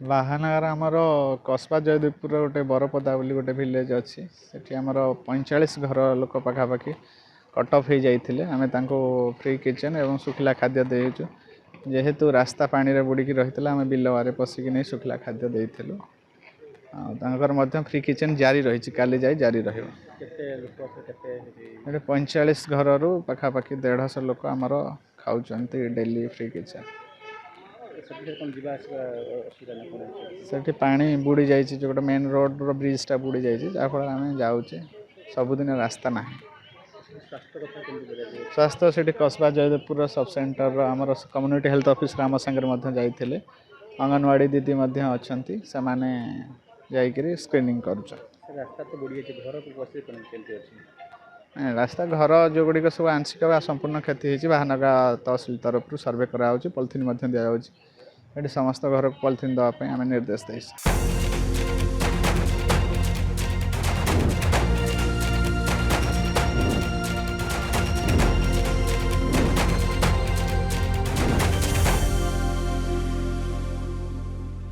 ବାହାନଗର ଆମର କସବା ଜୟଦେବପୁର ଗୋଟେ ବରପଦା ବୋଲି ଗୋଟେ ଭିଲେଜ ଅଛି। ସେଠି ଆମର 45 ଘର ଲୋକ ପାଖାପାଖି କଟ୍ ଅଫ୍ ହେଇଯାଇଥିଲେ। ଆମେ ତାଙ୍କୁ ଫ୍ରି କିଚେନ୍ ଏବଂ ଶୁଖିଲା ଖାଦ୍ୟ ଦେଇଛୁ। ଯେହେତୁ ରାସ୍ତା ପାଣିରେ ବୁଡ଼ିକି ରହିଥିଲା, ଆମେ ବିଲବାରେ ପଶିକି ନେଇ ଶୁଖିଲା ଖାଦ୍ୟ ଦେଇଥିଲୁ। ଆଉ ତାଙ୍କର ମଧ୍ୟ ଫ୍ରି କିଚେନ୍ ଜାରି ରହିଛି, କାଲି ଯାଇ ଜାରି ରହିବ। ଏଠି 45 ଘରରୁ ପାଖାପାଖି 150 ଲୋକ ଆମର ଖାଉଛନ୍ତି ଡେଲି ଫ୍ରି କିଚେନ୍। ସେଠି ପାଣି ବୁଡ଼ି ଯାଇଛି, ଯେଉଁଟା ମେନ୍ ରୋଡ଼ର ବ୍ରିଜ୍ଟା ବୁଡ଼ି ଯାଇଛି, ଯାହାଫଳରେ ଆମେ ଯାଉଛେ। ସବୁଦିନ ରାସ୍ତା ନାହିଁ। ସ୍ୱାସ୍ଥ୍ୟ ସେଠି କସବା ଜୟଦେବପୁର ସବ୍ ସେଣ୍ଟରର ଆମର କମ୍ୟୁନିଟି ହେଲ୍ଥ ଅଫିସର ଆମ ସାଙ୍ଗରେ ମଧ୍ୟ ଯାଇଥିଲେ। ଅଙ୍ଗନବାଡ଼ି ଦିଦି ମଧ୍ୟ ଅଛନ୍ତି, ସେମାନେ ଯାଇକରି ସ୍କ୍ରିନିଂ କରୁଛନ୍ତି। ରାସ୍ତା ଘର ଯେଉଁଗୁଡ଼ିକ ସବୁ ଆଂଶିକ ବା ସମ୍ପୂର୍ଣ୍ଣ କ୍ଷତି ହୋଇଛି, ବାହାନଗା ତହସିଲ ତରଫରୁ ସର୍ଭେ କରାଯାଉଛି। ପଲିଥିନ୍ ମଧ୍ୟ ଦିଆଯାଉଛି। ଏଠି ସମସ୍ତ ଘରକୁ ପଲିଥିନ୍ ଦେବା ପାଇଁ ଆମେ ନିର୍ଦ୍ଦେଶ ଦେଇଛୁ।